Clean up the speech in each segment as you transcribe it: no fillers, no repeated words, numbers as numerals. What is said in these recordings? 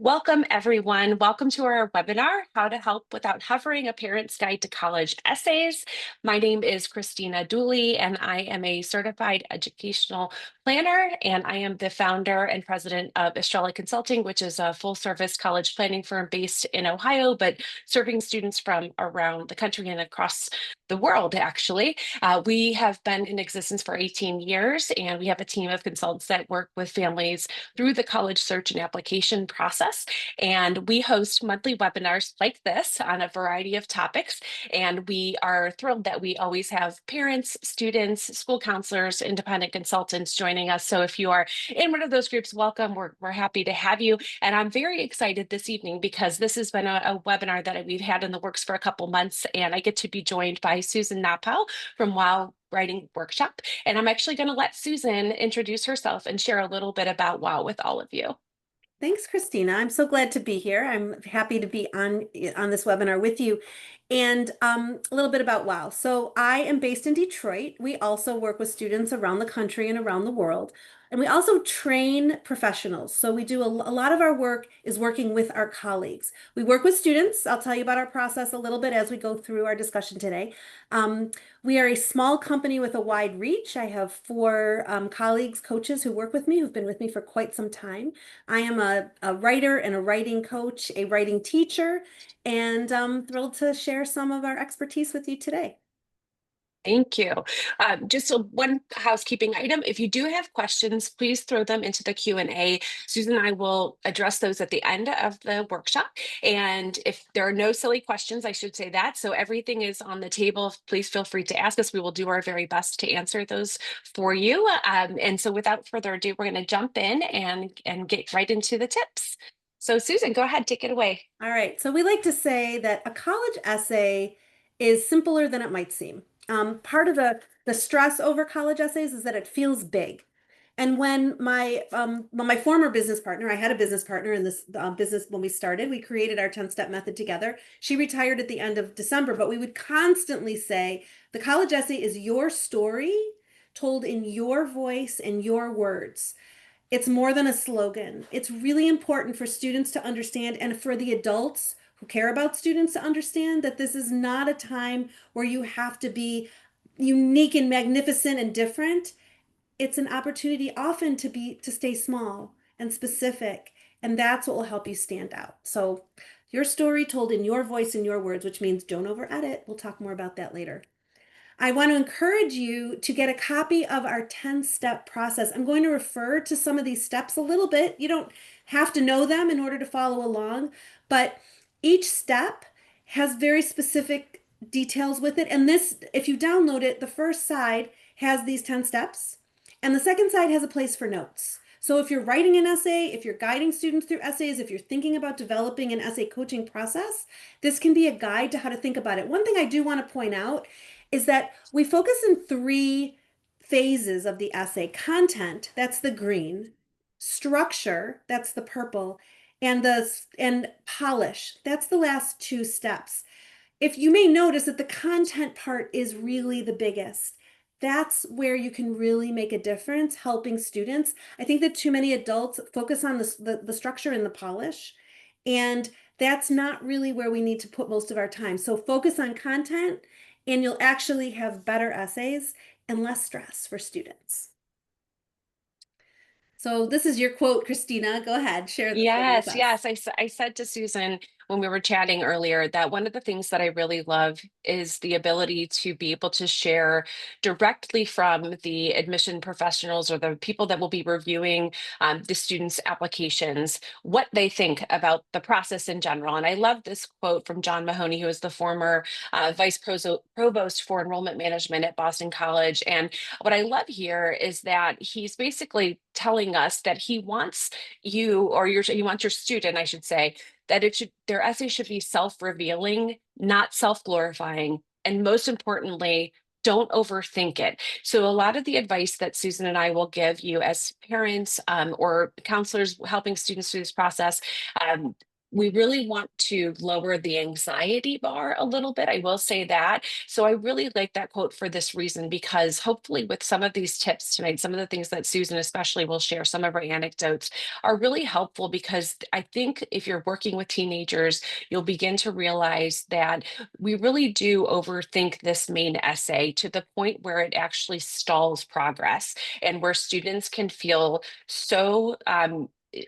Welcome, everyone. Welcome to our webinar, How to Help Without Hovering, a Parent's Guide to College Essays. My name is Kristina Dooley, and I am a certified educational planner, and I am the founder and president of Estrela Consulting, which is a full-service college planning firm based in Ohio, but serving students from around the country and across the world, actually. We have been in existence for 18 years, and we have a team of consultants that work with families through the college search and application process. And we host monthly webinars like this on a variety of topics. And we are thrilled that we always have parents, students, school counselors, independent consultants joining us. So if you are in one of those groups, welcome. We're happy to have you. And I'm very excited this evening because this has been a webinar that we've had in the works for a couple months. And I get to be joined by Susan Knoppow from Wow Writing Workshop. And I'm actually going to let Susan introduce herself and share a little bit about WOW with all of you. Thanks, Christina. I'm so glad to be here. I'm happy to be on this webinar with you. And a little bit about WOW. So I am based in Detroit. We also work with students around the country and around the world. And we also train professionals. So we do a lot of our work is working with our colleagues. We work with students. I'll tell you about our process a little bit as we go through our discussion today. We are a small company with a wide reach. I have four colleagues, coaches who work with me, who've been with me for quite some time. I am a writer and a writing coach, a writing teacher, and I'm thrilled to share some of our expertise with you today. Thank you. Just one housekeeping item. If you do have questions, please throw them into the Q&A. Susan and I will address those at the end of the workshop. And if there are no silly questions, I should say that. So everything is on the table. Please feel free to ask us. We will do our very best to answer those for you. And so without further ado, we're going to jump in and get right into the tips. So Susan, go ahead, take it away. All right, so we like to say that a college essay is simpler than it might seem. Part of the stress over college essays is that it feels big. And when my former business partner, I had a business partner in this business when we started, we created our 10-step method together. She retired at the end of December, but we would constantly say the college essay is your story told in your voice and your words. It's more than a slogan. It's really important for students to understand and for the adults who care about students to understand that this is not a time where you have to be unique and magnificent and different. It's an opportunity often to stay small and specific, and that's what will help you stand out. So your story told in your voice and your words, which means don't over edit. We'll talk more about that later. I want to encourage you to get a copy of our 10-step process. I'm going to refer to some of these steps a little bit. You don't have to know them in order to follow along, but each step has very specific details with it. And this, if you download it, the first side has these 10 steps, and the second side has a place for notes. So if you're writing an essay, if you're guiding students through essays, if you're thinking about developing an essay coaching process, this can be a guide to how to think about it. One thing I do want to point out is that we focus in three phases of the essay. Content, that's the green; structure, that's the purple; and polish, that's the last two steps. If you may notice that the content part is really the biggest. That's where you can really make a difference helping students. I think that too many adults focus on the structure and the polish, and that's not really where we need to put most of our time. So focus on content, and you'll actually have better essays and less stress for students. So this is your quote, Christina. Go ahead, share this one with Yes, us. yes. I said to Susan when we were chatting earlier that one of the things that I really love is the ability to be able to share directly from the admission professionals or the people that will be reviewing the students' applications, what they think about the process in general. And I love this quote from John Mahoney, who is the former provost for enrollment management at Boston College. And what I love here is that he's basically telling us that he wants you or you want your student, I should say, that their essay should be self-revealing, not self-glorifying, and most importantly, don't overthink it. So a lot of the advice that Susan and I will give you as parents or counselors helping students through this process, we really want to lower the anxiety bar a little bit. I will say that. So I really like that quote for this reason, because hopefully with some of these tips tonight, some of the things that Susan especially will share, some of her anecdotes are really helpful, because I think if you're working with teenagers, you'll begin to realize that we really do overthink this main essay to the point where it actually stalls progress, and where students can feel so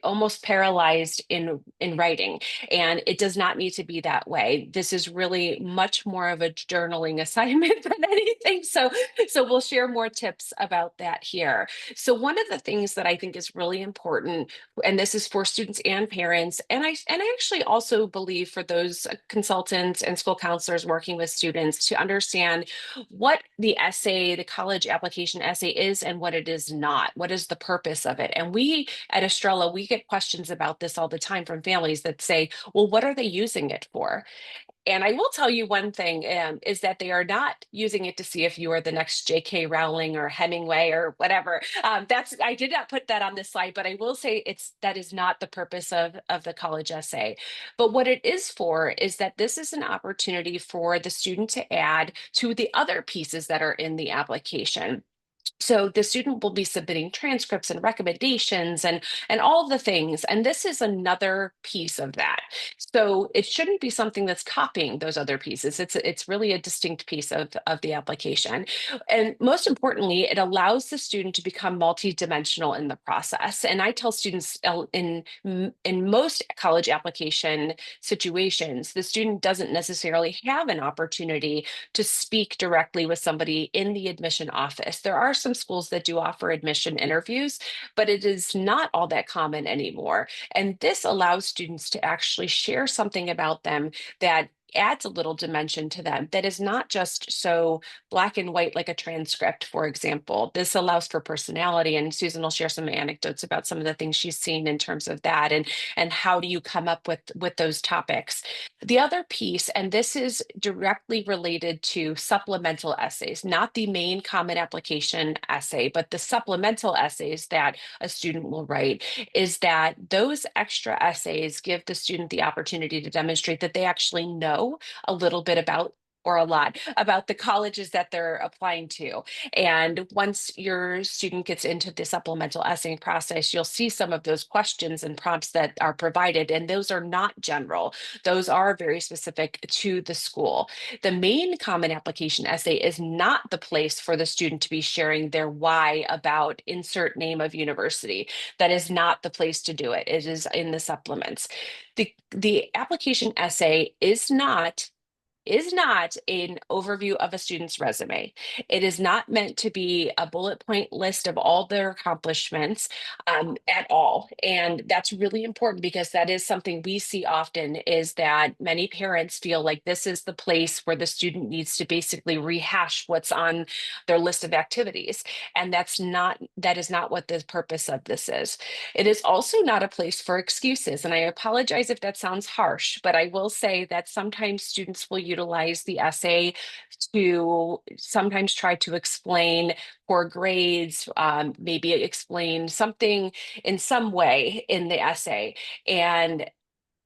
almost paralyzed in writing, and it does not need to be that way. This is really much more of a journaling assignment than anything. So we'll share more tips about that here. So one of the things that I think is really important, and this is for students and parents, and I actually also believe for those consultants and school counselors working with students, to understand what the essay, the college application essay is, and what it is not. What is the purpose of it? And we at Estrela, we get questions about this all the time from families that say, well, what are they using it for? And I will tell you one thing, is that they are not using it to see if you are the next J.K. Rowling or Hemingway or whatever. I did not put that on this slide, but I will say that is not the purpose of the college essay. But what it is for is that this is an opportunity for the student to add to the other pieces that are in the application. So the student will be submitting transcripts and recommendations and all the things, and this is another piece of that. So it shouldn't be something that's copying those other pieces. It's really a distinct piece of the application. And most importantly, it allows the student to become multidimensional in the process. And I tell students, in most college application situations, the student doesn't necessarily have an opportunity to speak directly with somebody in the admission office. There are some schools that do offer admission interviews, but it is not all that common anymore. And this allows students to actually share something about them that adds a little dimension to them, that is not just so black and white like a transcript, for example. This allows for personality, and Susan will share some anecdotes about some of the things she's seen in terms of that, and how do you come up with those topics. The other piece, and this is directly related to supplemental essays, not the main common application essay, but the supplemental essays that a student will write, is that those extra essays give the student the opportunity to demonstrate that they actually know a little bit about, or a lot about, the colleges that they're applying to. And once your student gets into the supplemental essay process, you'll see some of those questions and prompts that are provided, and those are not general. Those are very specific to the school. The main common application essay is not the place for the student to be sharing their why about insert name of university. That is not the place to do it. It is in the supplements. The application essay is not an overview of a student's resume. It is not meant to be a bullet point list of all their accomplishments, at all. And that's really important, because that is something we see often, is that many parents feel like this is the place where the student needs to basically rehash what's on their list of activities. And that is not what the purpose of this is. It is also not a place for excuses. And I apologize if that sounds harsh, but I will say that sometimes students will utilize the essay to sometimes try to explain poor grades, maybe explain something in some way in the essay. And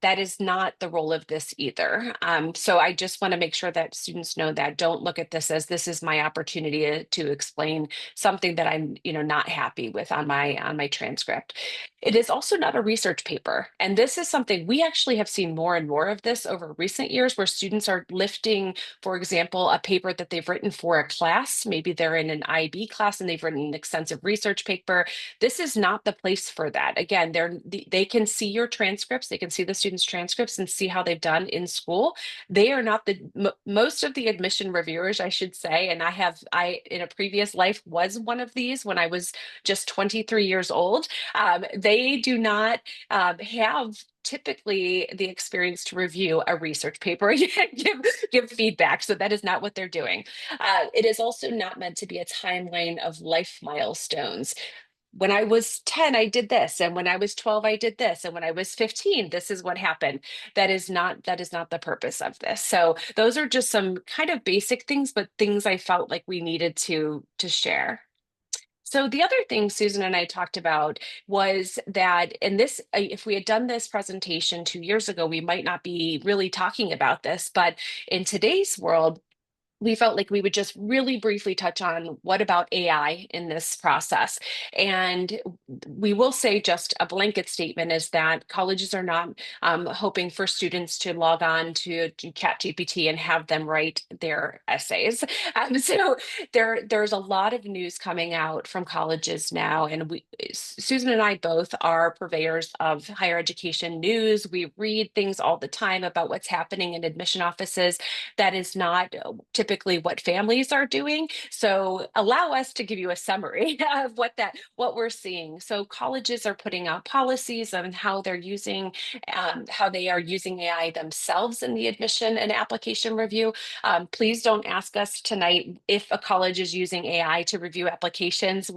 that is not the role of this either. So I just want to make sure that students know that. Don't look at this as this is my opportunity to explain something that I'm, not happy with on my transcript. It is also not a research paper. And this is something we actually have seen more and more of this over recent years, where students are lifting, for example, a paper that they've written for a class. Maybe they're in an IB class and they've written an extensive research paper. This is not the place for that. Again, they can see your transcripts, they can see the students' transcripts and see how they've done in school. They are not most of the admission reviewers, I should say, and I in a previous life was one of these when I was just 23 years old. They do not have typically the experience to review a research paper and give feedback. So that is not what they're doing. It is also not meant to be a timeline of life milestones. When I was 10, I did this. And when I was 12, I did this. And when I was 15, this is what happened. That is not the purpose of this. So those are just some kind of basic things, but things I felt like we needed to share. So the other thing Susan and I talked about was that, and this, if we had done this presentation 2 years ago, we might not be really talking about this, but in today's world, we felt like we would just really briefly touch on what about AI in this process. And we will say just a blanket statement is that colleges are not hoping for students to log on to ChatGPT and have them write their essays. So there's a lot of news coming out from colleges now, and Susan and I both are purveyors of higher education news. We read things all the time about what's happening in admission offices that is not typically what families are doing. So allow us to give you a summary of what we're seeing. So colleges are putting out policies on how they are using AI themselves in the admission and application review. Please don't ask us tonight if a college is using AI to review applications.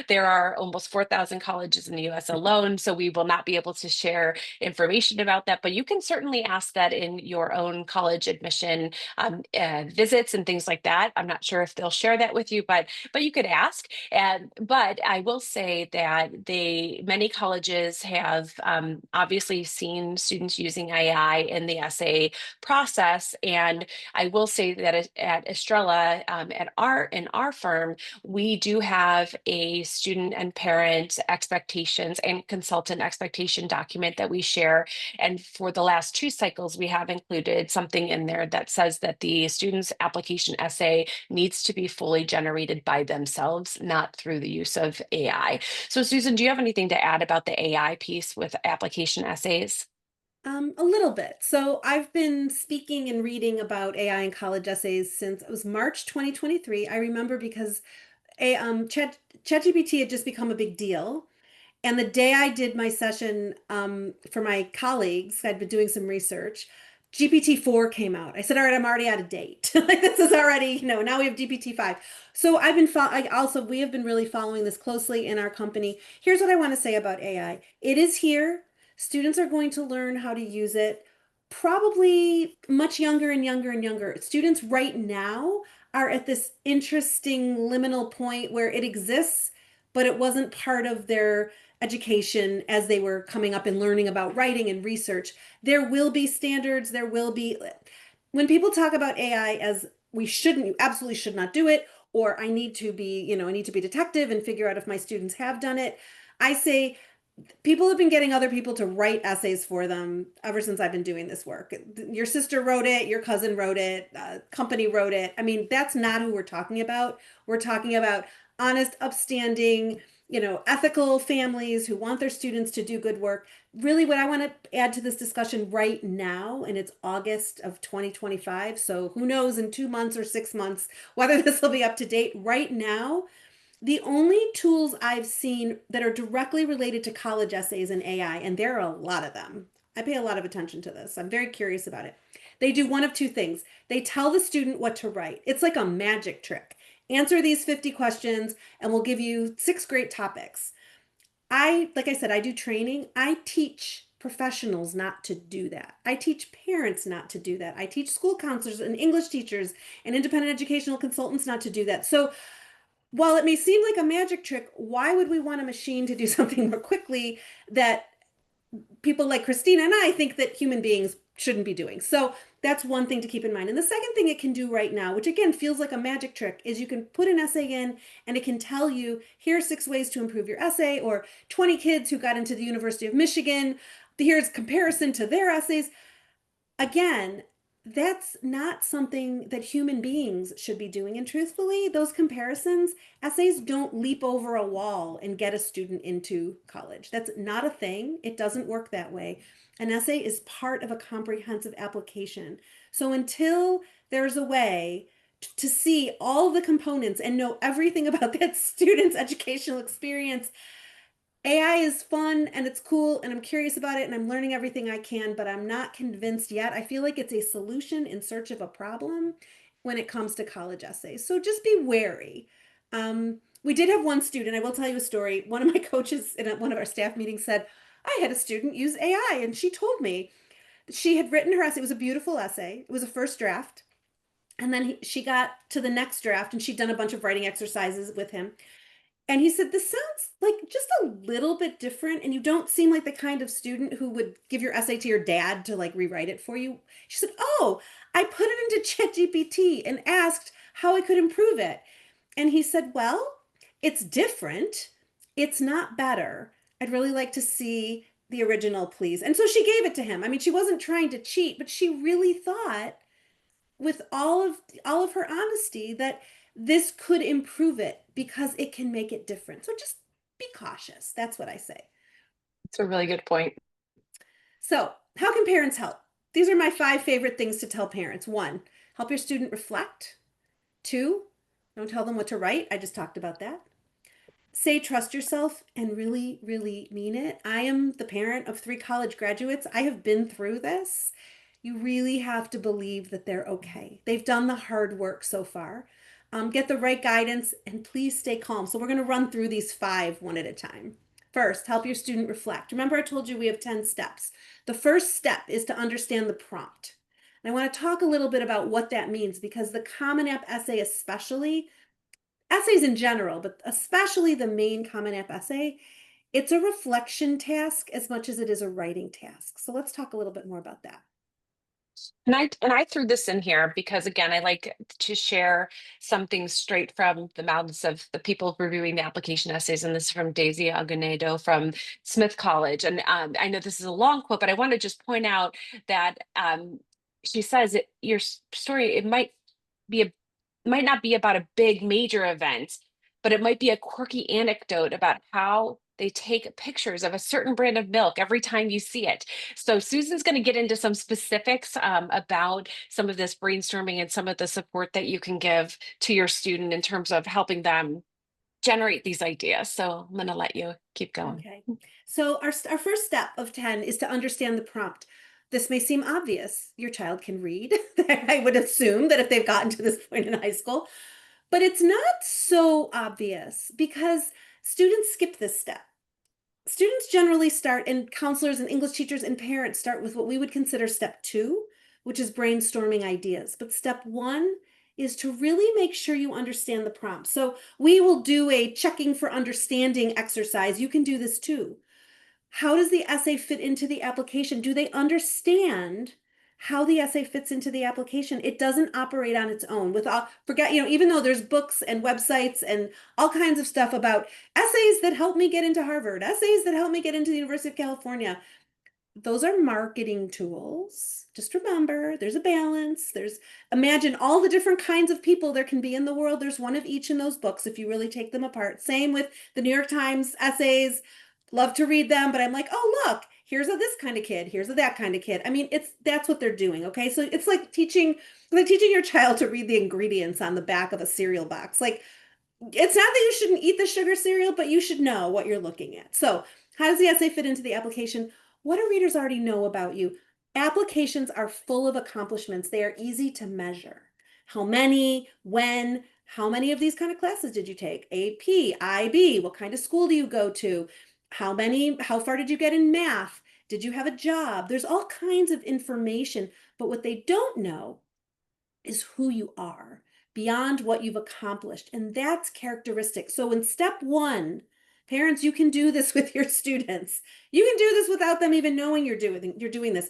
There are almost 4,000 colleges in the US alone, so we will not be able to share information about that, but you can certainly ask that in your own college admission visits and things like that. I'm not sure if they'll share that with you, but you could ask. And but I will say that many colleges have obviously seen students using AI in the essay process, and I will say that at Estrela, in our firm, we do have a student and parent expectations and consultant expectation document that we share. And for the last two cycles, we have included something in there that says that the student's application essay needs to be fully generated by themselves, not through the use of AI. So, Susan, do you have anything to add about the AI piece with application essays? A little bit. So I've been speaking and reading about AI in college essays since it was March 2023. I remember because ChatGPT had just become a big deal. And the day I did my session for my colleagues, I'd been doing some research. GPT-4 came out. I said, all right, I'm already out of date. Like this is already, now we have GPT-5. So we have been really following this closely in our company. Here's what I want to say about AI. It is here. Students are going to learn how to use it probably much younger and younger and younger. Students right now are at this interesting liminal point where it exists, but it wasn't part of their education as they were coming up and learning about writing and research. There will be standards, when people talk about AI as you absolutely should not do it, or I need to be detective and figure out if my students have done it. I say people have been getting other people to write essays for them ever since I've been doing this work. Your sister wrote it, your cousin wrote it, company wrote it. I mean, that's not who we're talking about. We're talking about honest, upstanding, ethical families who want their students to do good work. Really, what I want to add to this discussion right now, and it's August of 2025, so who knows in 2 months or 6 months whether this will be up to date. Right now, the only tools I've seen that are directly related to college essays and AI, and there are a lot of them. I pay a lot of attention to this. I'm very curious about it. They do one of two things. They tell the student what to write. It's like a magic trick. Answer these 50 questions, and we'll give you 6 great topics. Like I said, I do training. I teach professionals not to do that. I teach parents not to do that. I teach school counselors and English teachers and independent educational consultants not to do that. So while it may seem like a magic trick, why would we want a machine to do something more quickly that people like Kristina and I think that human beings shouldn't be doing? So that's one thing to keep in mind. And the second thing it can do right now, which again feels like a magic trick, is you can put an essay in and it can tell you, here are 6 ways to improve your essay, or 20 kids who got into the University of Michigan. Here's comparison to their essays. Again, that's not something that human beings should be doing. And truthfully, those comparisons, essays don't leap over a wall and get a student into college. That's not a thing. It doesn't work that way. An essay is part of a comprehensive application. So until there's a way to see all the components and know everything about that student's educational experience, AI is fun and it's cool and I'm curious about it and I'm learning everything I can, but I'm not convinced yet. I feel like it's a solution in search of a problem when it comes to college essays. So just be wary. We did have one student, I will tell you a story. One of my coaches in one of our staff meetings said, I had a student use AI and she told me she had written her essay. It was a beautiful essay. It was a first draft. And then she got to the next draft and she'd done a bunch of writing exercises with him. And he said, this sounds like just a little bit different, and you don't seem like the kind of student who would give your essay to your dad to like rewrite it for you. She said, oh, I put it into ChatGPT and asked how I could improve it. And he said, well, it's different. It's not better. I'd really like to see the original, please. And so she gave it to him. I mean, she wasn't trying to cheat, but she really thought with all of her honesty that this could improve it because it can make it different. So just be cautious. That's what I say. It's a really good point. So, how can parents help? These are my 5 favorite things to tell parents. 1, help your student reflect. 2, don't tell them what to write. I just talked about that. Say trust yourself and really, really mean it. I am the parent of 3 college graduates. I have been through this. You really have to believe that they're okay. They've done the hard work so far. Get the right guidance and please stay calm. So, we're going to run through these 5 one at a time. First, help your student reflect. Remember, I told you we have 10 steps. The first step is to understand the prompt. And I want to talk a little bit about what that means because the Common App essay, especially, essays in general, but especially the main Common App essay, it's a reflection task as much as it is a writing task. So let's talk a little bit more about that. And I threw this in here because again, I like to share some things straight from the mouths of the people reviewing the application essays. And this is from Daisy Agonedo from Smith College. And I know this is a long quote, but I want to just point out that she says your story, it be a might not be about a big major event, but it might be a quirky anecdote about how they take pictures of a certain brand of milk every time you see it. So Susan's going to get into some specifics about some of this brainstorming and some of the support that you can give to your student in terms of helping them generate these ideas. So I'm going to let you keep going. Okay. So our first step of 10 is to understand the prompt. This may seem obvious. Your child can read. I would assume that if they've gotten to this point in high school, but it's not so obvious because students skip this step. Students generally start, and counselors and English teachers and parents start with what we would consider step 2, which is brainstorming ideas. But step 1 is to really make sure you understand the prompt. So we will do a checking for understanding exercise. You can do this too. How does the essay fit into the application? Do they understand how the essay fits into the application? It doesn't operate on its own. Forget, even though there's books and websites and all kinds of stuff about essays that help me get into Harvard, essays that help me get into the University of California, those are marketing tools. Just remember, there's a balance. Imagine all the different kinds of people there can be in the world. There's one of each in those books if you really take them apart. Same with the New York Times essays. Love to read them, but I'm like, oh, look, here's a this kind of kid, here's a that kind of kid. I mean, that's what they're doing, okay? So it's like teaching your child to read the ingredients on the back of a cereal box. Like, it's not that you shouldn't eat the sugar cereal, but you should know what you're looking at. So, how does the essay fit into the application? What do readers already know about you? Applications are full of accomplishments. They are easy to measure. How many, when, how many of these kind of classes did you take? AP, IB, what kind of school do you go to? How far did you get in math? Did you have a job? There's all kinds of information, but what they don't know is who you are beyond what you've accomplished. And that's characteristic. So in step 1, parents, you can do this with your students. You can do this without them even knowing you're doing this.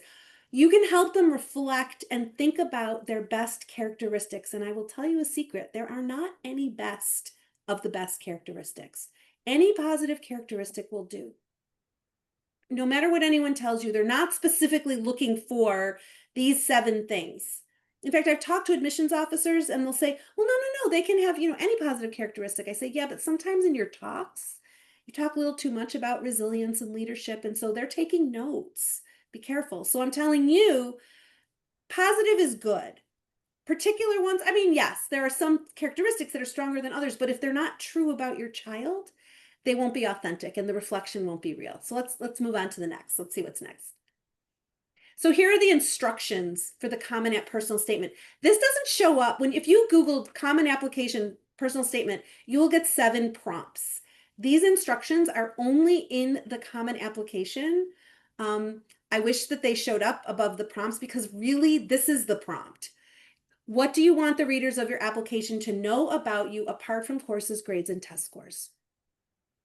You can help them reflect and think about their best characteristics. And I will tell you a secret, there are not any best of the best characteristics. Any positive characteristic will do. No matter what anyone tells you, they're not specifically looking for these 7 things. In fact, I've talked to admissions officers and they'll say, well, no, they can have, any positive characteristic. I say, yeah, but sometimes in your talks, you talk a little too much about resilience and leadership. And so they're taking notes. Be careful. So I'm telling you, positive is good. Particular ones, I mean, yes, there are some characteristics that are stronger than others, but if they're not true about your child, they won't be authentic and the reflection won't be real. So let's move on to the next. Let's see what's next. So here are the instructions for the Common App personal statement. This doesn't show up if you Googled Common Application personal statement, you will get 7 prompts. These instructions are only in the Common Application. I wish that they showed up above the prompts because really this is the prompt. What do you want the readers of your application to know about you apart from courses, grades, and test scores?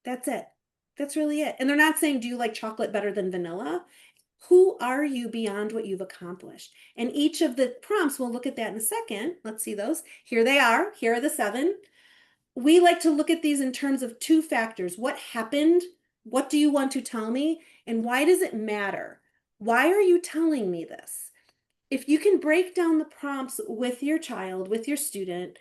That's it. That's really it. And they're not saying, do you like chocolate better than vanilla? Who are you beyond what you've accomplished? And each of the prompts, we'll look at that in a second. Let's see those. Here they are. Here are the 7. We like to look at these in terms of 2 factors. What happened? What do you want to tell me? And why does it matter? Why are you telling me this? If you can break down the prompts with your child, with your student,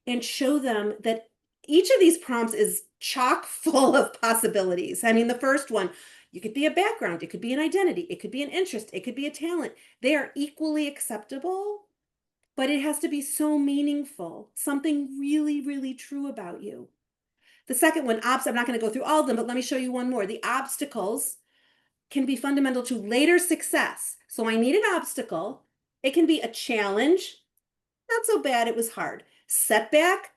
and show them that each of these prompts is chock full of possibilities. I mean, the first one, you could be a background, it could be an identity, it could be an interest, it could be a talent. They are equally acceptable, but it has to be so meaningful, something really, really true about you. The second one, I'm not going to go through all of them, but let me show you one more. The obstacles can be fundamental to later success. So I need an obstacle. It can be a challenge. Not so bad, it was hard. Setback,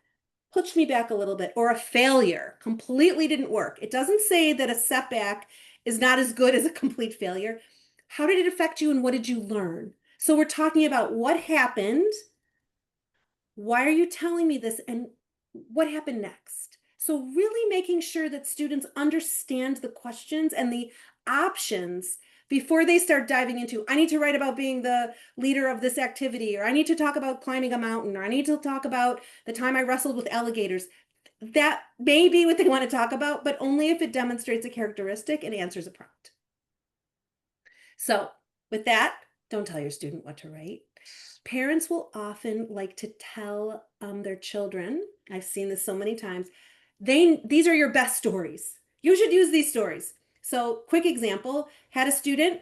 pushed me back a little bit, or a failure, completely didn't work. It doesn't say that a setback is not as good as a complete failure. How did it affect you and what did you learn? So we're talking about what happened, why are you telling me this, and what happened next? So really making sure that students understand the questions and the options before they start diving into, I need to write about being the leader of this activity, or I need to talk about climbing a mountain, or I need to talk about the time I wrestled with alligators. That may be what they want to talk about, but only if it demonstrates a characteristic and answers a prompt. So with that, don't tell your student what to write. Parents will often like to tell their children, I've seen this so many times, these are your best stories. You should use these stories. So quick example, had a student,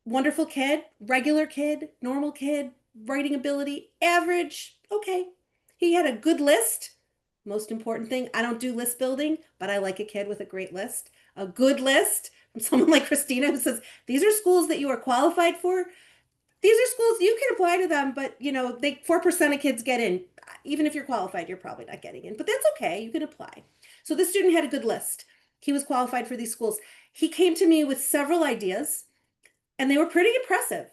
wonderful kid, regular kid, normal kid, writing ability, average, okay. He had a good list. Most important thing, I don't do list building, but I like a kid with a great list. A good list from someone like Kristina who says, these are schools that you are qualified for. These are schools you can apply to them, but you know, 4% of kids get in. Even if you're qualified, you're probably not getting in, but that's okay. You can apply. So this student had a good list. He was qualified for these schools. He came to me with several ideas and they were pretty impressive.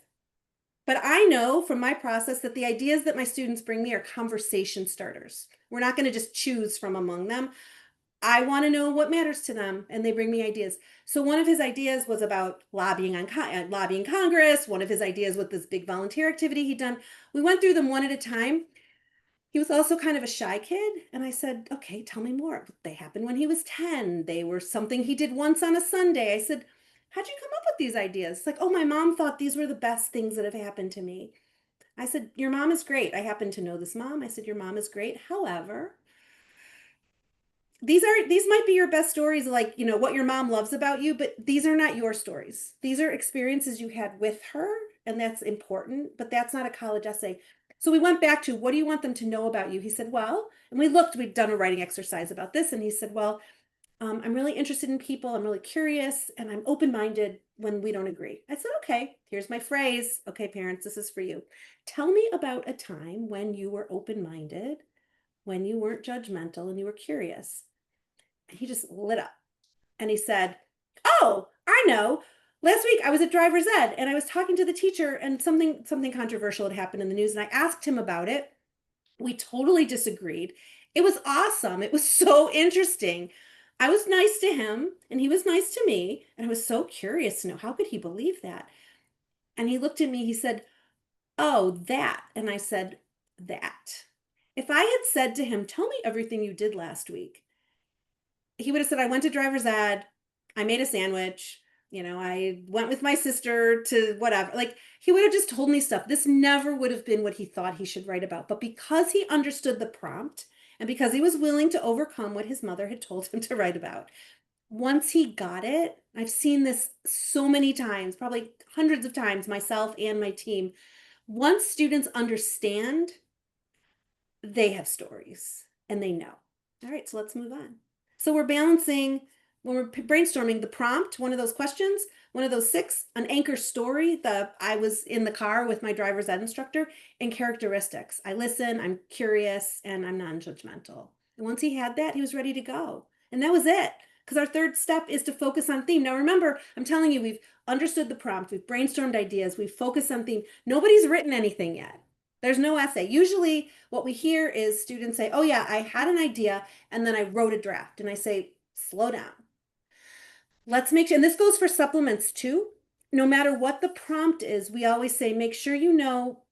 But I know from my process that the ideas that my students bring me are conversation starters. We're not going to just choose from among them. I want to know what matters to them, and they bring me ideas. So one of his ideas was about lobbying Congress. One of his ideas was this big volunteer activity he'd done. We went through them one at a time. He was also kind of a shy kid, and I said, "Okay, tell me more." They happened when he was 10. They were something he did once on a Sunday. I said, "How'd you come up with these ideas?" It's like, "Oh, my mom thought these were the best things that have happened to me." I said, "Your mom is great. I happen to know this mom." I said, "Your mom is great. However, these might be your best stories, like, you know, what your mom loves about you, but these are not your stories. These are experiences you had with her, and that's important, but that's not a college essay." So we went back to, what do you want them to know about you? He said, well, and we'd done a writing exercise about this, and he said, well, I'm really interested in people, I'm really curious, and I'm open-minded when we don't agree. I said, okay, here's my phrase. Okay, parents, this is for you. Tell me about a time when you were open-minded, when you weren't judgmental, and you were curious. And he just lit up and he said, oh, I know. Last week I was at driver's ed and I was talking to the teacher and something controversial had happened in the news and I asked him about it. We totally disagreed. It was awesome. It was so interesting. I was nice to him and he was nice to me. And I was so curious to know, how could he believe that? And he looked at me, he said, oh, that. And I said, that. If I had said to him, tell me everything you did last week, he would have said, I went to driver's ed, I made a sandwich, you know, I went with my sister to whatever. Like, he would have just told me stuff. This never would have been what he thought he should write about. But because he understood the prompt and because he was willing to overcome what his mother had told him to write about, once he got it, I've seen this so many times, probably hundreds of times, myself and my team. Once students understand, they have stories and they know. All right, so let's move on. So we're balancing, when we're brainstorming, the prompt, one of those questions, one of those 6, an anchor story, I was in the car with my driver's ed instructor, and characteristics. I listen, I'm curious, and I'm non-judgmental. And once he had that, he was ready to go. And that was it. Because our third step is to focus on theme. Now remember, I'm telling you, we've understood the prompt, we've brainstormed ideas, we've focused on theme. Nobody's written anything yet. There's no essay. Usually what we hear is students say, oh yeah, I had an idea and then I wrote a draft. And I say, slow down. Let's make sure, and this goes for supplements too. No matter what the prompt is, we always say, make sure you know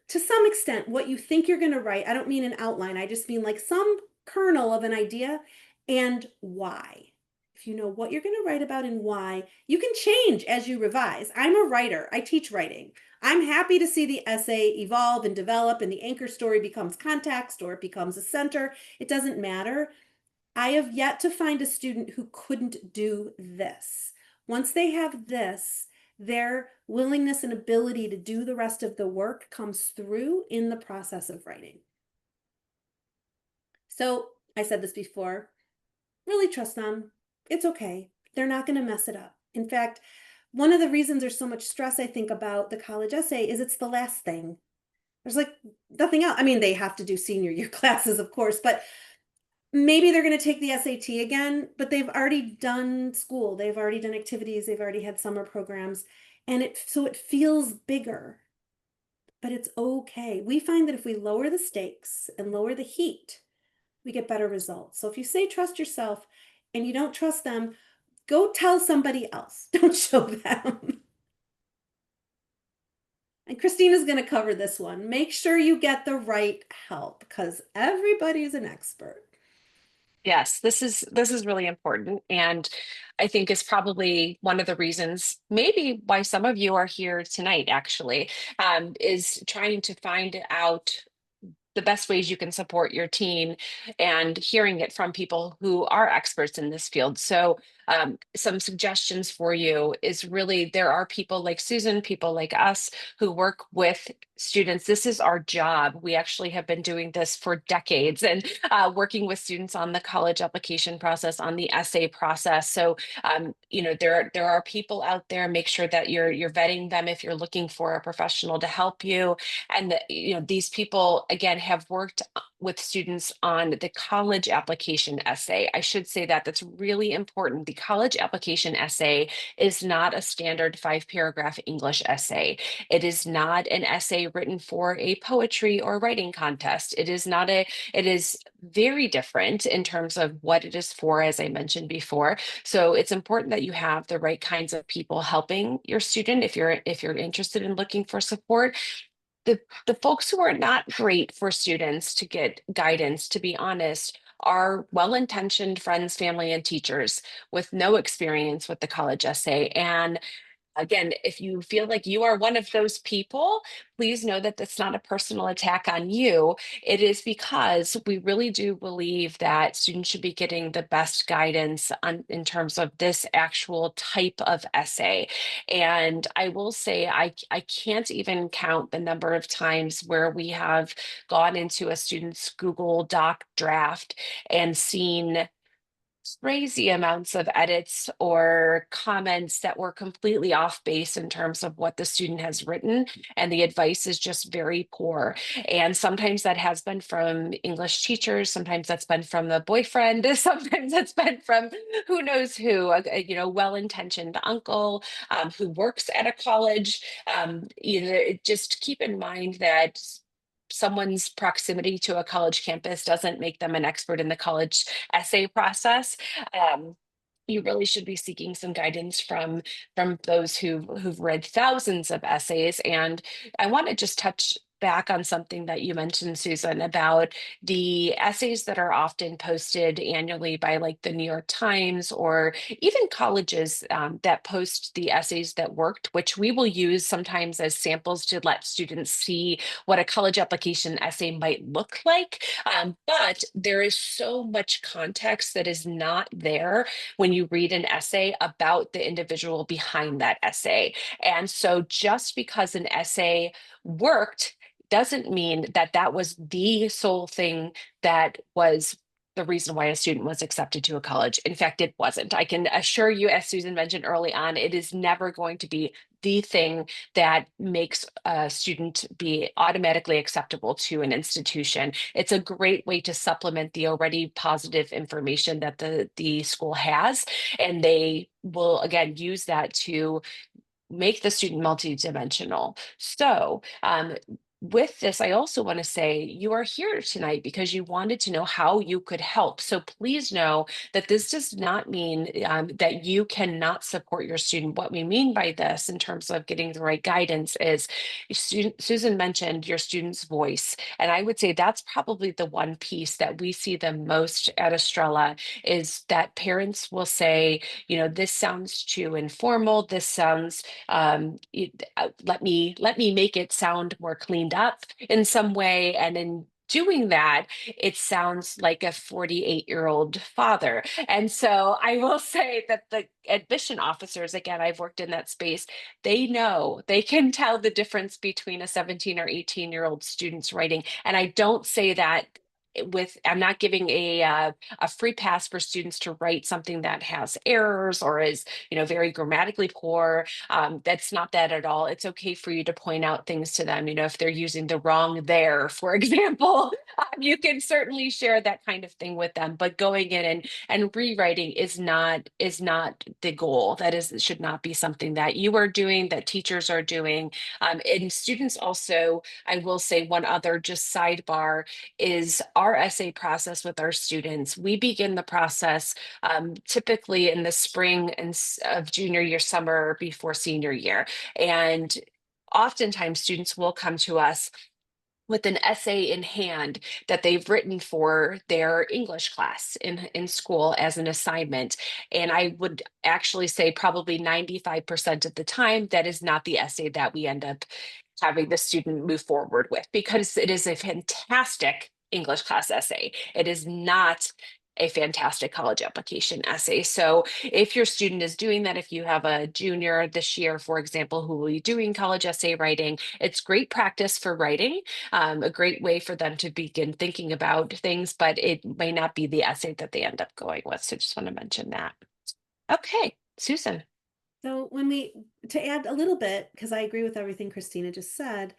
to some extent what you think you're going to write. I don't mean an outline, I just mean like some kernel of an idea and why. If you know what you're going to write about and why, you can change as you revise. I'm a writer, I teach writing. I'm happy to see the essay evolve and develop, and the anchor story becomes context or it becomes a center. It doesn't matter. I have yet to find a student who couldn't do this. Once they have this, their willingness and ability to do the rest of the work comes through in the process of writing. So I said this before, really trust them. It's okay. They're not going to mess it up. In fact, one of the reasons there's so much stress, I think, about the college essay is it's the last thing. There's like nothing else. I mean, they have to do senior year classes, of course, but maybe they're going to take the SAT again, but they've already done school. They've already done activities. They've already had summer programs. And so it feels bigger, but it's okay. We find that if we lower the stakes and lower the heat, we get better results. So if you say trust yourself and you don't trust them, go tell somebody else. Don't show them. And Kristina's going to cover this one. Make sure you get the right help because everybody's an expert. Yes, this is really important, and I think is probably one of the reasons, maybe why some of you are here tonight, actually, is trying to find out the best ways you can support your team and hearing it from people who are experts in this field. So some suggestions for you is really there are people like Susan, people like us who work with students. This is our job. We actually have been doing this for decades and working with students on the college application process, on the essay process. So there are people out there. Make sure that you're vetting them if you're looking for a professional to help you. And these people again have worked with students on the college application essay. I should say that that's really important. The college application essay is not a standard 5-paragraph English essay. It is not an essay written for a poetry or writing contest. It is very different in terms of what it is for, as I mentioned before. So it's important that you have the right kinds of people helping your student if you're interested in looking for support. The folks who are not great for students to get guidance, to be honest, are well-intentioned friends, family, and teachers with no experience with the college essay. And again, if you feel like you are one of those people, please know that that's not a personal attack on you. It is because we really do believe that students should be getting the best guidance in terms of this actual type of essay. And I will say, I can't even count the number of times where we have gone into a student's Google Doc draft and seen crazy amounts of edits or comments that were completely off base in terms of what the student has written, and the advice is just very poor. And sometimes that has been from English teachers, sometimes that's been from the boyfriend, sometimes that's been from who knows who, well-intentioned uncle who works at a college. Just keep in mind that someone's proximity to a college campus doesn't make them an expert in the college essay process. Um, you really should be seeking some guidance from those who've read thousands of essays. And I want to just touch back on something that you mentioned, Susan, about the essays that are often posted annually by like the New York Times or even colleges that post the essays that worked, which we will use sometimes as samples to let students see what a college application essay might look like. But there is so much context that is not there when you read an essay about the individual behind that essay. And so just because an essay worked doesn't mean that that was the sole thing that was the reason why a student was accepted to a college. In fact, it wasn't. I can assure you, as Susan mentioned early on, it is never going to be the thing that makes a student be automatically acceptable to an institution. It's a great way to supplement the already positive information that the school has, and they will again use that to make the student multidimensional. So with this, I also want to say you are here tonight because you wanted to know how you could help. So please know that this does not mean that you cannot support your student. What we mean by this in terms of getting the right guidance is Susan mentioned your student's voice. And I would say that's probably the one piece that we see the most at Estrella is that parents will say, this sounds too informal. This sounds let me make it sound more cleaned up in some way, and in doing that it sounds like a 48-year-old father. And so I will say that the admission officers, again, I've worked in that space, they can tell the difference between a 17 or 18-year-old student's writing. And I don't say that I'm not giving a free pass for students to write something that has errors or is very grammatically poor. That's not that at all. It's okay for you to point out things to them. If they're using the wrong there, for example, you can certainly share that kind of thing with them. But going in and rewriting is not the goal. That should not be something that you are doing, that teachers are doing. And students also, I will say one other just sidebar is our essay process with our students. We begin the process typically in the spring of junior year, summer before senior year. And oftentimes students will come to us with an essay in hand that they've written for their English class in school as an assignment. And I would actually say probably 95% of the time, that is not the essay that we end up having the student move forward with, because it is a fantastic English class essay. It is not a fantastic college application essay. So if your student is doing that, if you have a junior this year, for example, who will be doing college essay writing, it's great practice for writing, a great way for them to begin thinking about things, but it may not be the essay that they end up going with. So just want to mention that. Okay, Susan. So to add a little bit, because I agree with everything Kristina just said,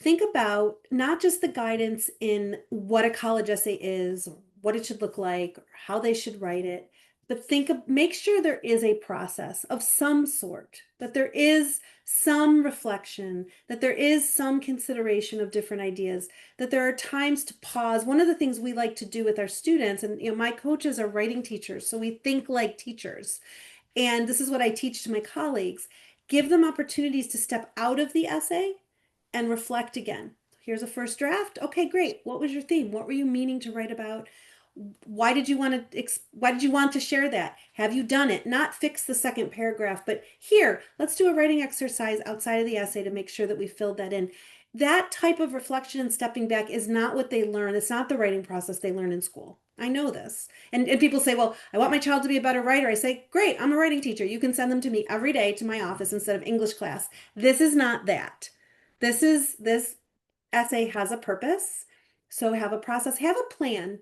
think about not just the guidance in what a college essay is, what it should look like, or how they should write it, but make sure there is a process of some sort, that there is some reflection, that there is some consideration of different ideas, that there are times to pause. One of the things we like to do with our students, and my coaches are writing teachers, so we think like teachers. And this is what I teach to my colleagues. Give them opportunities to step out of the essay and reflect again. Here's a first draft. Okay, great. What was your theme? What were you meaning to write about? Why did you want to share that? Have you done it? Not fix the second paragraph, but here, let's do a writing exercise outside of the essay to make sure that we filled that in. That type of reflection and stepping back is not what they learn. It's not the writing process they learn in school. I know this. And people say, well, I want my child to be a better writer. I say, great, I'm a writing teacher. You can send them to me every day to my office instead of English class. This is not that. This essay has a purpose. So have a process, have a plan,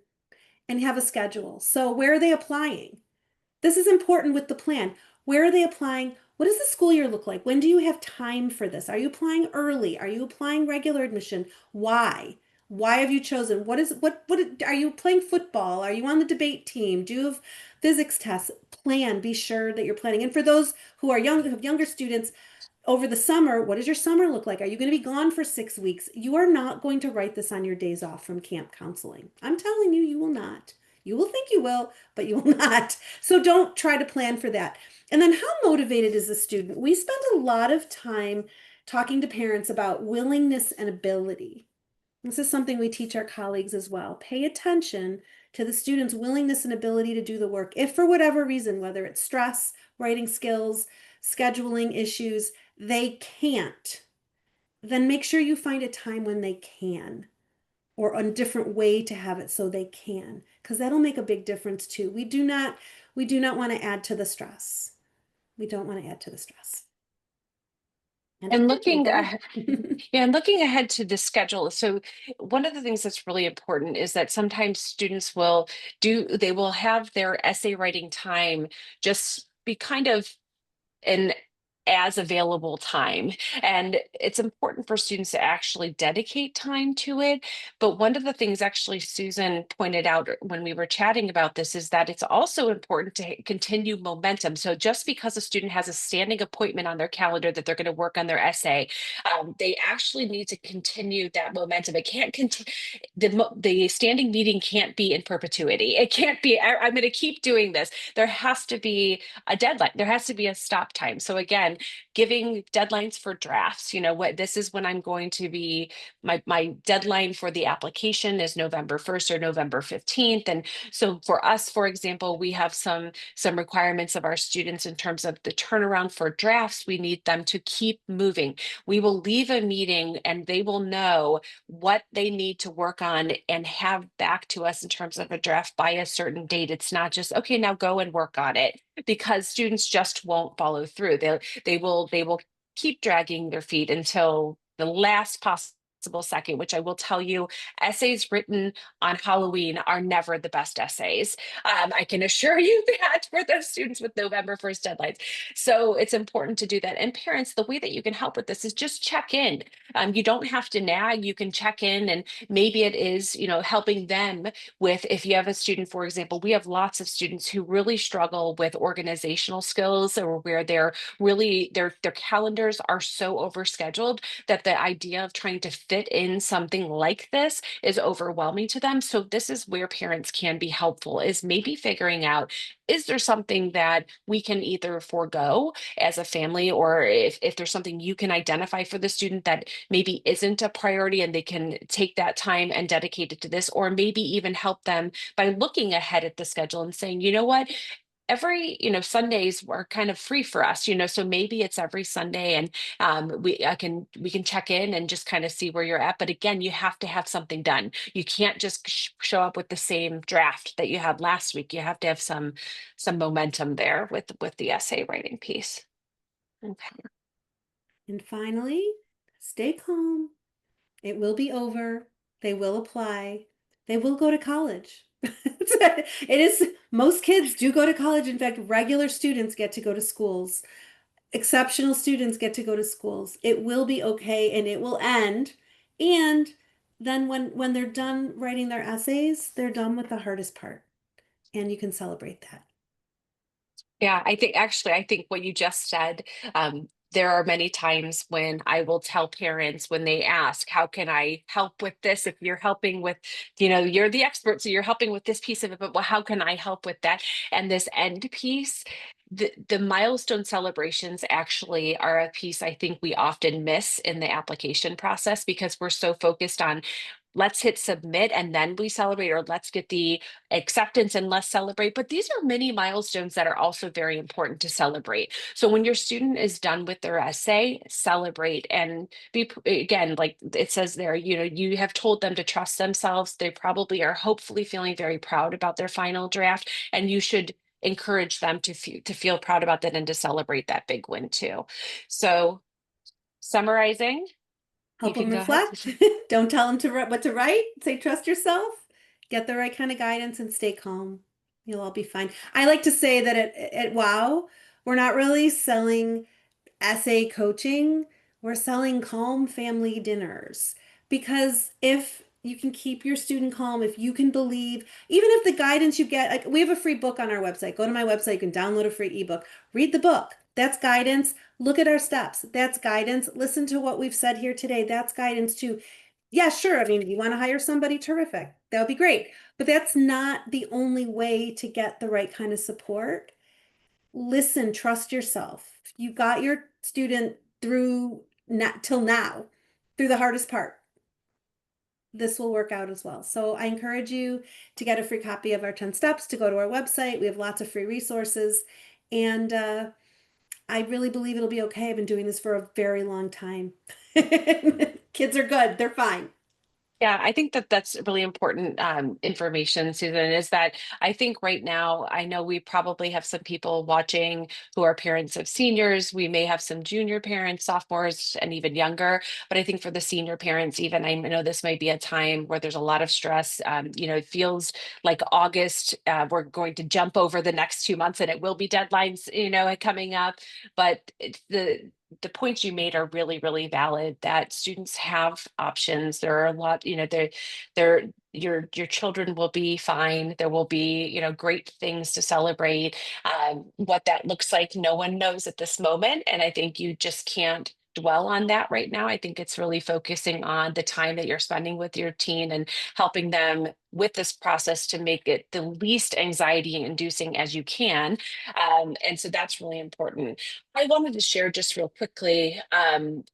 and have a schedule. So where are they applying? This is important with the plan. Where are they applying? What does the school year look like? When do you have time for this? Are you applying early? Are you applying regular admission? Why? Why have you chosen? What are you playing football? Are you on the debate team? Do you have physics tests? Plan, be sure that you're planning. And for those who are young, who have younger students, over the summer, what does your summer look like? Are you going to be gone for 6 weeks? You are not going to write this on your days off from camp counseling. I'm telling you, you will not. You will think you will, but you will not. So don't try to plan for that. And then how motivated is the student? We spend a lot of time talking to parents about willingness and ability. This is something we teach our colleagues as well. Pay attention to the student's willingness and ability to do the work. If for whatever reason, whether it's stress, writing skills, scheduling issues, they can't, then make sure you find a time when they can, or a different way to have it so they can, because that'll make a big difference too. We do not want to add to the stress. We don't want to add to the stress. And And we're looking done. ahead, yeah, and looking ahead to the schedule. So one of the things that's really important is that sometimes students they will have their essay writing time just be kind of an as available time. And it's important for students to actually dedicate time to it. But one of the things actually Susan pointed out when we were chatting about this is that it's also important to continue momentum. So just because a student has a standing appointment on their calendar that they're going to work on their essay, they actually need to continue that momentum. It can't continue. The standing meeting can't be in perpetuity. It can't be, I'm going to keep doing this. There has to be a deadline. There has to be a stop time. So again, giving deadlines for drafts, what this is when I'm going to be, my deadline for the application is November 1st or November 15th. And so for us, for example, we have some requirements of our students in terms of the turnaround for drafts. We need them to keep moving. We will leave a meeting and they will know what they need to work on and have back to us in terms of a draft by a certain date. It's not just, okay, now go and work on it, because students just won't follow through. They will keep dragging their feet until the last possible second, which I will tell you, essays written on Halloween are never the best essays. I can assure you that for those students with November 1st deadlines. So it's important to do that. And parents, the way that you can help with this is just check in. You don't have to nag, you can check in, and maybe it is, helping them with, if you have a student, for example, we have lots of students who really struggle with organizational skills, or where they're really, their calendars are so overscheduled that the idea of trying to fit in something like this is overwhelming to them. So this is where parents can be helpful, is maybe figuring out, is there something that we can either forego as a family, or if there's something you can identify for the student that maybe isn't a priority and they can take that time and dedicate it to this, or maybe even help them by looking ahead at the schedule and saying, you know what, every, Sundays are kind of free for us, so maybe it's every Sunday, and we can check in and just kind of see where you're at. But again, you have to have something done. You can't just show up with the same draft that you had last week. You have to have some momentum there with the essay writing piece. Okay. And finally, stay calm. It will be over. They will apply. They will go to college. It is, most kids do go to college. In fact, regular students get to go to schools. Exceptional students get to go to schools. It will be okay and it will end. And then when they're done writing their essays, they're done with the hardest part. And you can celebrate that. Yeah, I think what you just said, there are many times when I will tell parents when they ask, how can I help with this? If you're helping with, you're the expert, so you're helping with this piece of it, but well, how can I help with that? And this end piece, the milestone celebrations actually are a piece I think we often miss in the application process, because we're so focused on, let's hit submit and then we celebrate, or let's get the acceptance and let's celebrate. But these are many milestones that are also very important to celebrate. So when your student is done with their essay, celebrate and be, again, like it says there, you have told them to trust themselves. They probably are hopefully feeling very proud about their final draft, and you should encourage them to feel proud about that and to celebrate that big win too. So summarizing, you Help can them go ahead. reflect. Don't tell them what to write. Say, trust yourself, get the right kind of guidance, and stay calm. You'll all be fine. I like to say that at WOW, we're not really selling essay coaching, we're selling calm family dinners. Because if you can keep your student calm, if you can believe, even if the guidance you get, like we have a free book on our website. Go to my website, you can download a free ebook. Read the book. That's guidance. Look at our steps. That's guidance. Listen to what we've said here today. That's guidance too. Yeah, sure. I mean, if you want to hire somebody, terrific. That would be great. But that's not the only way to get the right kind of support. Listen, trust yourself. You got your student through not till now, through the hardest part. This will work out as well. So I encourage you to get a free copy of our 10 steps, to go to our website. We have lots of free resources. And I really believe it'll be okay. I've been doing this for a very long time. Kids are good. They're fine. Yeah, I think that that's really important information, Susan, is that I think right now, I know we probably have some people watching who are parents of seniors. We may have some junior parents, sophomores, and even younger. But I think for the senior parents, even I know this might be a time where there's a lot of stress. It feels like August, we're going to jump over the next 2 months and it will be deadlines, coming up. But the points you made are really, really valid that students have options. There are a lot, they're your children will be fine. There will be, great things to celebrate. What that looks like, no one knows at this moment. And I think you just can't dwell on that right now. I think it's really focusing on the time that you're spending with your teen and helping them with this process to make it the least anxiety inducing as you can. And so that's really important. I wanted to share just real quickly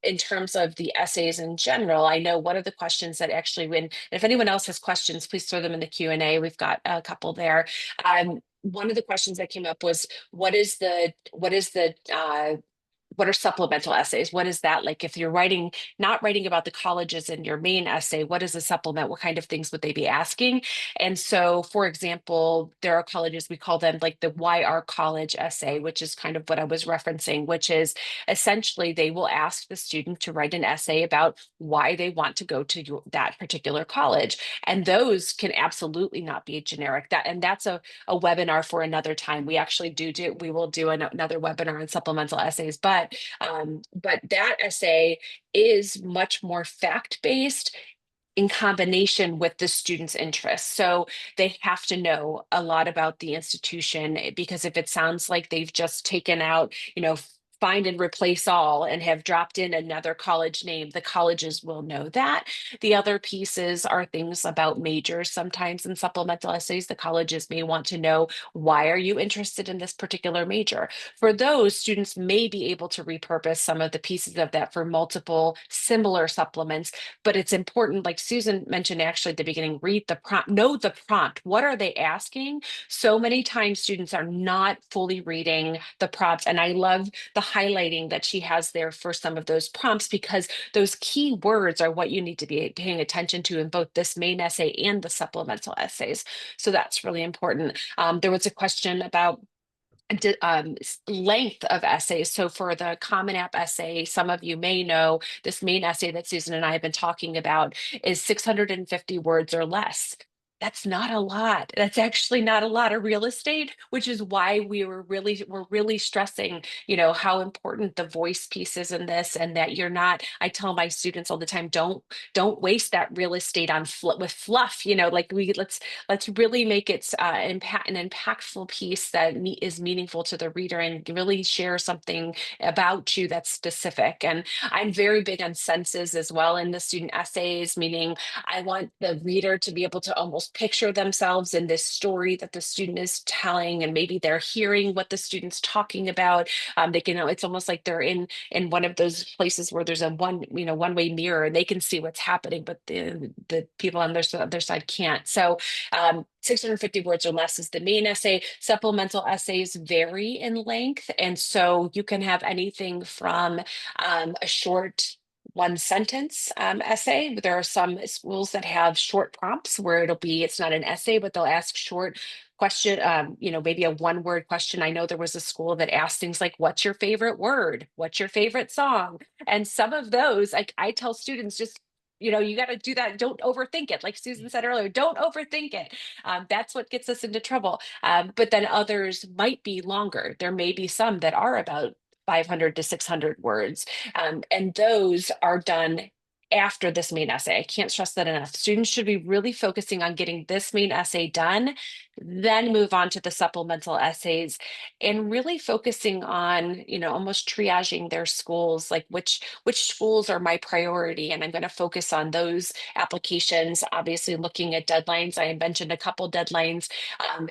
in terms of the essays in general. I know one of the questions that actually, if anyone else has questions, please throw them in the Q&A. We've got a couple there. One of the questions that came up was, what are supplemental essays? What is that like? If you're not writing about the colleges in your main essay, what is a supplement? What kind of things would they be asking? And so, for example, there are colleges, we call them like the Why Our College essay, which is kind of what I was referencing, which is essentially they will ask the student to write an essay about why they want to go to that particular college. And those can absolutely not be generic. That's a webinar for another time. We actually we will do another webinar on supplemental essays, but that essay is much more fact-based in combination with the student's interests. So they have to know a lot about the institution because if it sounds like they've just taken out, find and replace all and have dropped in another college name, the colleges will know that. The other pieces are things about majors. Sometimes in supplemental essays, the colleges may want to know, why are you interested in this particular major? For those, students may be able to repurpose some of the pieces of that for multiple similar supplements, but it's important, like Susan mentioned actually at the beginning, read the prompt, know the prompt. What are they asking? So many times students are not fully reading the prompt. And I love the highlighting that she has there for some of those prompts because those key words are what you need to be paying attention to in both this main essay and the supplemental essays. So that's really important. There was a question about length of essays. So for the Common App essay, some of you may know this main essay that Susan and I have been talking about is 650 words or less. That's not a lot. That's actually not a lot of real estate, which is why we're really stressing, how important the voice piece is in this, and that you're not. I tell my students all the time, don't waste that real estate on with fluff. Like let's really make it an impactful piece that is meaningful to the reader and really share something about you that's specific. And I'm very big on senses as well in the student essays, meaning I want the reader to be able to almost picture themselves in this story that the student is telling, and maybe they're hearing what the student's talking about. They can, it's almost like they're in one of those places where there's a one-way mirror and they can see what's happening, but the people on their other side can't. So 650 words or less is the main essay. Supplemental essays vary in length. And so you can have anything from a short one sentence essay. There are some schools that have short prompts where it's not an essay, but they'll ask short question, maybe a one-word question. I know there was a school that asked things like, what's your favorite word? What's your favorite song? And some of those, I tell students, just you got to do that. Don't overthink it. Like Susan said earlier, don't overthink it. That's what gets us into trouble. But then others might be longer. There may be some that are about 500 to 600 words. And those are done after this main essay. I can't stress that enough. Students should be really focusing on getting this main essay done, then move on to the supplemental essays and really focusing on, almost triaging their schools, like which schools are my priority. And I'm going to focus on those applications, obviously looking at deadlines. I mentioned a couple deadlines,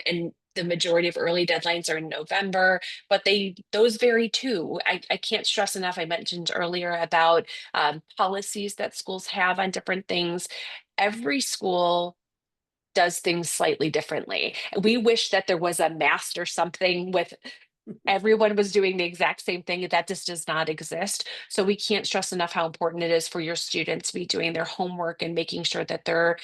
and the majority of early deadlines are in November, but those vary too. I can't stress enough. I mentioned earlier about policies that schools have on different things. Every school does things slightly differently. We wish that there was a mast or something with Everyone was doing the exact same thing. That just does not exist. So we can't stress enough how important it is for your students to be doing their homework and making sure that they're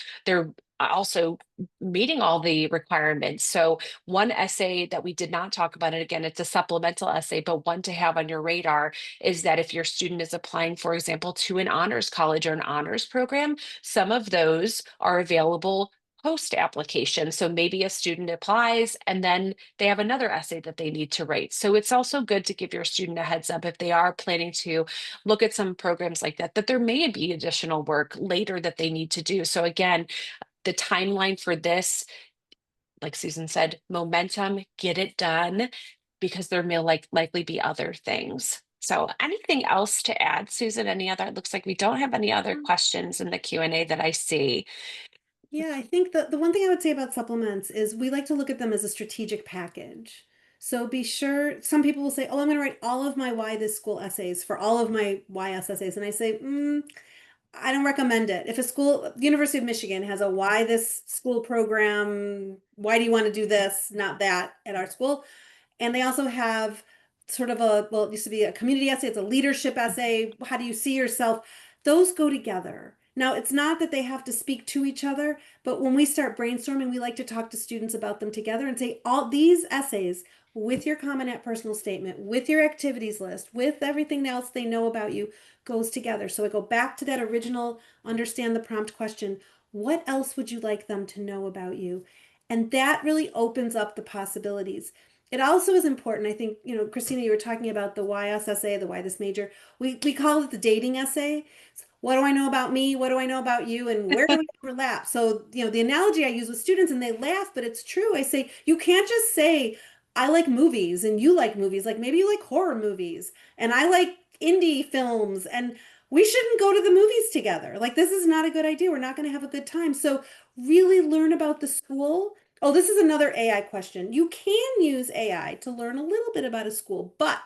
also meeting all the requirements. So one essay that we did not talk about, and again, it's a supplemental essay, but one to have on your radar is that if your student is applying, for example, to an honors college or an honors program, some of those are available post application. So maybe a student applies and then they have another essay that they need to write. So it's also good to give your student a heads up if they are planning to look at some programs like that, that there may be additional work later that they need to do. So again, the timeline for this, like Susan said, momentum, get it done because there may likely be other things. So anything else to add, Susan? Any other? It looks like we don't have any other questions in the Q&A that I see. Yeah, I think the one thing I would say about supplements is we like to look at them as a strategic package. So be sure, some people will say, oh, I'm going to write all of my why this school essays for all of my YS essays. And I say, I don't recommend it. If a school, University of Michigan has a why this school program, why do you want to do this, not that at our school? And they also have sort of well, it used to be a community essay, it's a leadership essay. How do you see yourself? Those go together. Now, it's not that they have to speak to each other, but when we start brainstorming, we like to talk to students about them together and say, all these essays with your Common App personal statement, with your activities list, with everything else they know about you goes together. So I go back to that original understand the prompt question. What else would you like them to know about you? And that really opens up the possibilities. It also is important, I think, Kristina, you were talking about the why us essay, the why this major. We call it the dating essay. What do I know about me? What do I know about you? And where do we overlap? So, the analogy I use with students, and they laugh, but it's true. I say, you can't just say, I like movies and you like movies. Like maybe you like horror movies and I like indie films, and we shouldn't go to the movies together. Like this is not a good idea. We're not going to have a good time. So really learn about the school. Oh, this is another AI question. You can use AI to learn a little bit about a school, but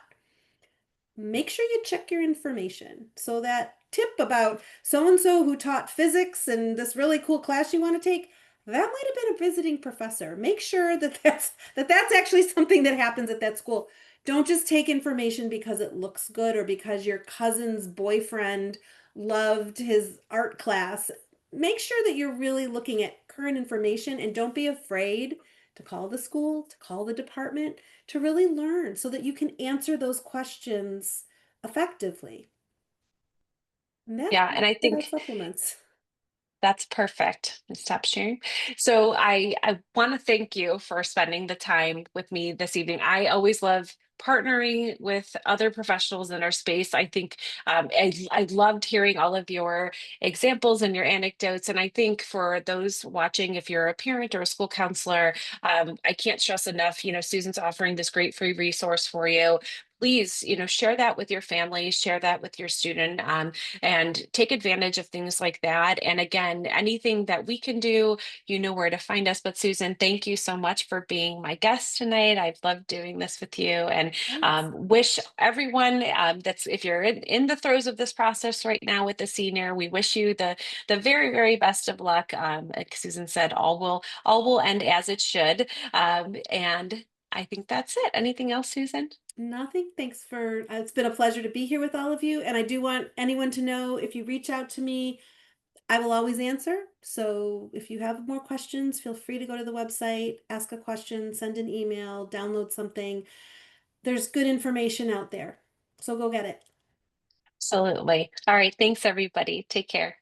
make sure you check your information. So that tip about so and so who taught physics and this really cool class you want to take, that might have been a visiting professor. Make sure that that's actually something that happens at that school. Don't just take information because it looks good or because your cousin's boyfriend loved his art class. Make sure that you're really looking at current information, and don't be afraid to call the school, to call the department, to really learn so that you can answer those questions effectively. And that's Yeah, and I about think supplements. that's perfect. Stop sharing. So I want to thank you for spending the time with me this evening. I always love partnering with other professionals in our space. I think I loved hearing all of your examples and your anecdotes. And I think for those watching, if you're a parent or a school counselor, I can't stress enough, Susan's offering this great free resource for you. Please, share that with your family, share that with your student. And take advantage of things like that. And again, anything that we can do, you know where to find us. But Susan, thank you so much for being my guest tonight. I've loved doing this with you, and Yes. wish everyone that's if you're in the throes of this process right now with the senior, we wish you the very, very best of luck. Like Susan said, all will end as it should. And I think that's it. Anything else, Susan? Nothing. Thanks for, it's been a pleasure to be here with all of you. And I do want anyone to know if you reach out to me, I will always answer. So if you have more questions, feel free to go to the website, ask a question, send an email, download something. There's good information out there. So go get it. Absolutely. All right. Thanks, everybody. Take care.